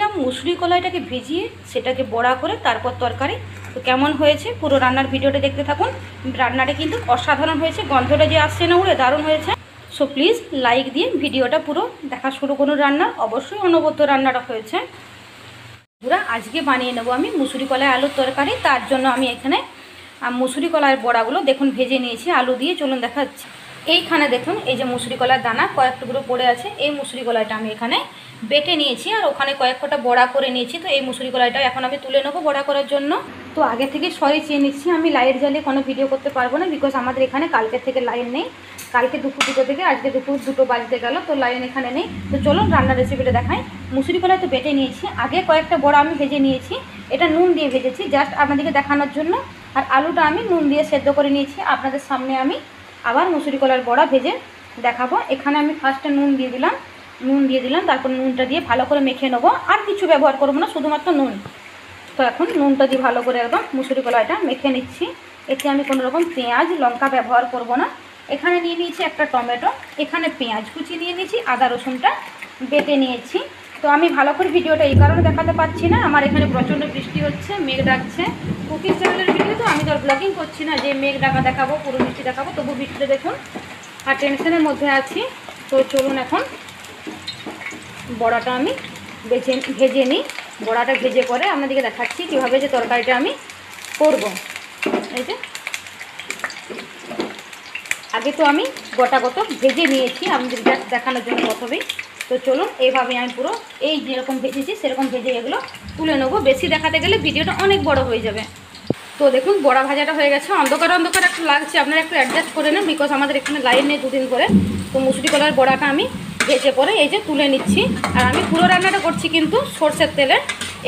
দিলাম মুসুরি কলাইটাকে ভিজিয়ে সেটাকে বড়া করে তারপর তরকারি। তো কেমন হয়েছে পুরো রান্নার ভিডিওটা দেখতে থাকুন। রান্নাটা কিন্তু অসাধারণ হয়েছে, গন্ধটা যে আসছে না উড়ে, দারুণ হয়েছে। সো প্লিজ লাইক দিয়ে ভিডিওটা পুরো দেখা শুরু করুন। রান্নার অবশ্যই অনবদ্য রান্নাটা হয়েছে। পুরা আজকে বানিয়ে নেবো আমি মুসুরি কলাই আলুর তরকারি। তার জন্য আমি এখানে মুসুরি কলাইয়ের বড়াগুলো দেখুন ভেজে নিয়েছি আলু দিয়ে, চলুন দেখাচ্ছি। এইখানে দেখুন এই যে মুসুরি কলার দানা কয়েক টুকরো পড়ে আছে, এই মুসুরি কলাইটা আমি এখানে বেটে নিয়েছি আর ওখানে কয়েক কটা বড়া করে নিয়েছি। তো এই মুসুরি কলাইটা এখন আমি তুলে নেবো বড়া করার জন্য। তো আগে থেকে সরি চেয়ে নিচ্ছি, আমি লাইট জ্বালিয়ে কোনো ভিডিও করতে পারবো না, বিকজ আমাদের এখানে কালকে থেকে লাইন নেই। কালকে দুপুর 2টো থেকে আজকে দুপুর 2টো বাজতে গেল, তো লাইন এখানে নেই। তো চলুন রান্নার রেসিপিটা দেখাই। মুসুরি কলাই তো বেটে নিয়েছি, আগে কয়েকটা বড়া আমি ভেজে নিয়েছি, এটা নুন দিয়ে ভেজেছি জাস্ট আপনাদেরকে দেখানোর জন্য। আর আলুটা আমি নুন দিয়ে সেদ্ধ করে নিয়েছি, আপনাদের সামনে আমি আবার মুসুরি কলার বড়া ভেজে দেখাবো। এখানে আমি ফার্স্টে নুন দিয়ে দিলাম, তারপর নুনটা দিয়ে ভালো করে মেখে নেবো, আর কিছু ব্যবহার করবো না, শুধুমাত্র নুন। তো এখন নুনটা দিয়ে ভালো করে একদম মুসুরি কলাইটা মেখে নিচ্ছি। এতে আমি কোনো রকম পেঁয়াজ লঙ্কা ব্যবহার করব না। এখানে নিয়ে নিয়েছি একটা টমেটো, এখানে পেঁয়াজ কুচি নিয়ে নিয়েছি, আদা রসুনটা বেটে নিয়েছি। তো আমি ভালো করে ভিডিওটা এই কারণে দেখাতে পারছি না, আমার এখানে প্রচণ্ড বৃষ্টি হচ্ছে, মেঘ ডাকছে। কুকিং চ্যানেলের ভিডিও তো আমি তো আর ব্লগিং করছি না যে মেঘ ডাকা দেখাবো, পুরো বৃষ্টি দেখাবো, তবু বৃষ্টিটা দেখুন আর টেনশনের মধ্যে আছি। তো চলুন এখন বড়াটা আমি ভেজে নিই। বড়াটা ভেজে পরে আপনাদেরকে দেখাচ্ছি কীভাবে যে তরকারিটা আমি করব। এই যে আগে তো আমি গোটা ভেজে নিয়েছি আপনাদের জাস্ট দেখানোর জন্য প্রথমেই। তো চলুন এইভাবে আমি পুরো এই যেরকম ভেজেছি সেরকম ভেজে এগুলো তুলে নেবো। বেশি দেখাতে গেলে ভিডিওটা অনেক বড় হয়ে যাবে। তো দেখুন বড়া ভাজাটা হয়ে গেছে, অন্ধকার অন্ধকার একটু লাগছে, আপনারা একটু অ্যাডজাস্ট করে নেন, বিকজ আমাদের এখানে লাইন নেই 2 দিন করে। তো মুসুরি কলার বড়াটা আমি ভেজে পরে এই যে তুলে নিচ্ছি। আর আমি পুরো রান্নাটা করছি কিন্তু সরষের তেলে।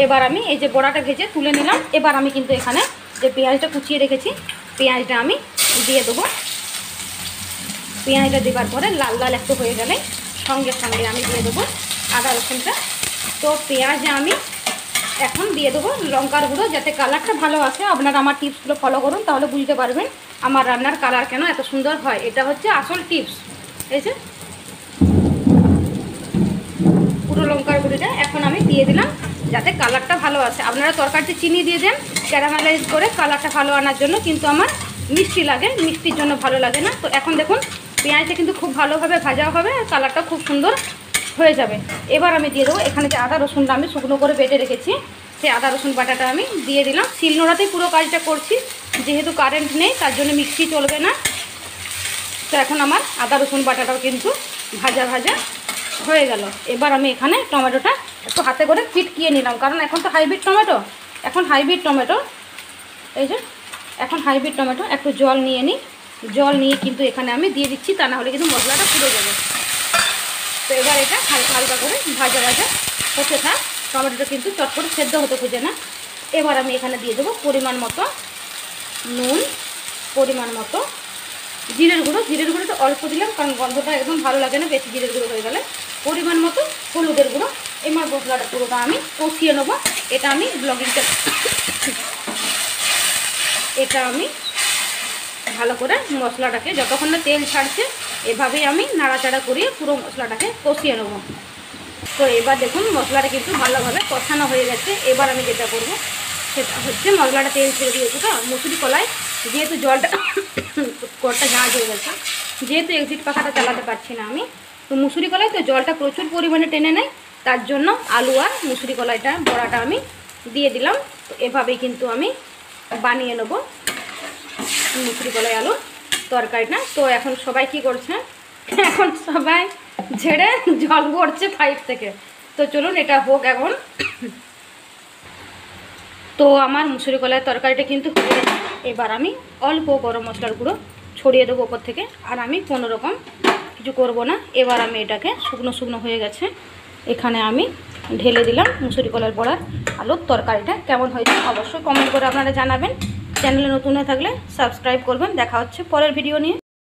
এবার আমি এই যে বড়াটা ভেজে তুলে নিলাম। এবার আমি কিন্তু এখানে যে পেঁয়াজটা কুচিয়ে রেখেছি পেঁয়াজটা আমি দিয়ে দেবো। পেঁয়াজটা দেওয়ার পরে লাল লাল একটু হয়ে গেলে সঙ্গে সঙ্গে আমি দিয়ে দেবো আদা রসুনটা। তো পেঁয়াজে আমি এখন দিয়ে দেবো লঙ্কার গুঁড়ো, যাতে কালারটা ভালো আসে। আপনারা আমার টিপসগুলো ফলো করুন, তাহলে বুঝতে পারবেন আমার রান্নার কালার কেন এত সুন্দর হয়। এটা হচ্ছে আসল টিপস। এই যে পুরো লঙ্কার গুঁড়োটা এখন আমি দিয়ে দিলাম যাতে কালারটা ভালো আসে। আপনারা তরকারিতে চিনি দিয়ে দেন ক্যারামেলাইজ করে কালারটা ভালো আনার জন্য, কিন্তু আমার মিষ্টি লাগে, মিষ্টির জন্য ভালো লাগে না। তো এখন দেখুন পেঁয়াজটা কিন্তু খুব ভালোভাবে ভাজা হবে আর কালারটা খুব সুন্দর হয়ে যাবে। এবার আমি দিয়ে দেবো এখানে যে আদা রসুনটা আমি শুকনো করে বেটে রেখেছি, সেই আদা রসুন বাটাটা আমি দিয়ে দিলাম। শিলনোড়াতেই পুরো কাজটা করছি, যেহেতু কারেন্ট নেই তার জন্য মিক্সি চলবে না। তো এখন আমার আদা রসুন বাটাটাও কিন্তু ভাজা ভাজা হয়ে গেল। এবার আমি এখানে টমেটোটা একটু হাতে করে চিটকিয়ে নিলাম, কারণ এখন তো হাইব্রিড টমেটো, এই যে এখন হাইব্রিড টমেটো। একটু জল নিয়ে নিই, জল নিয়ে কিন্তু এখানে আমি দিয়ে দিচ্ছি, তা না হলে কিন্তু মশলাটা পুড়ে যাবে। তো এবার এটা হালকা হালকা করে ভাজা ভাজা হতে থাক। টমেটোটা কিন্তু চট করে সেদ্ধ হতে খুঁজে না। এবার আমি এখানে দিয়ে দেবো পরিমাণ মতো নুন, পরিমাণ মতো জিরের গুঁড়োটা অল্প দিলাম, কারণ গন্ধটা একদম ভালো লাগে না বেশি জিরের গুঁড়ো হয়ে গেলে। পরিমাণ মতো হলুদের গুঁড়ো। এবার মশলাটা পুরোটা আমি কষিয়ে নেবো। এটা আমি ভালো করে মশলাটাকে যতক্ষণ না তেল ছাড়ছে এভাবেই আমি নাড়াচাড়া করিয়ে পুরো মশলাটাকে কষিয়ে নেবো। তো এবার দেখুন মশলাটা কিন্তু ভালোভাবে কষানো হয়ে গেছে। এবার আমি যেটা করবো সেটা হচ্ছে মশলাটা তেল ছেড়ে দিয়েছি, তো মুসুরি কলাই যেহেতু জলটা ঝাঁঝ হয়ে গেছে, যেহেতু এক্সিট পাখাটা চালাতে পারছি না আমি, তো মুসুরি কলাই তো জলটা প্রচুর পরিমাণে টেনে নেয়, তার জন্য আলু আর মুসুরি কলাইটা বড়াটা আমি দিয়ে দিলাম। তো এভাবেই কিন্তু আমি বানিয়ে নেবো মুসুরি কলাই আলু তরকারিটা। তো এখন সবাই কি করছে, এখন সবাই ঝেড়ে জল পড়ছে পাইপ থেকে। তো চলুন এটা হোক এখন। তো আমার মুসুরি কলাইয়ের তরকারিটা কিন্তু হয়ে গেছে। এবার আমি অল্প গরম মশলার গুঁড়ো ছড়িয়ে দেবো ওপর থেকে, আর আমি কোনো রকম কিছু করব না। এবার আমি এটাকে শুকনো শুকনো হয়ে গেছে, এখানে আমি ঢেলে দিলাম মুসুরি কলাইয়ের বড়ার আলুর তরকারিটা। কেমন হয়েছে অবশ্যই কমেন্ট করে আপনারা জানাবেন। চ্যানেলে নতুন হয়ে থাকলে সাবস্ক্রাইব করবেন। দেখা হচ্ছে পরের ভিডিও নিয়ে।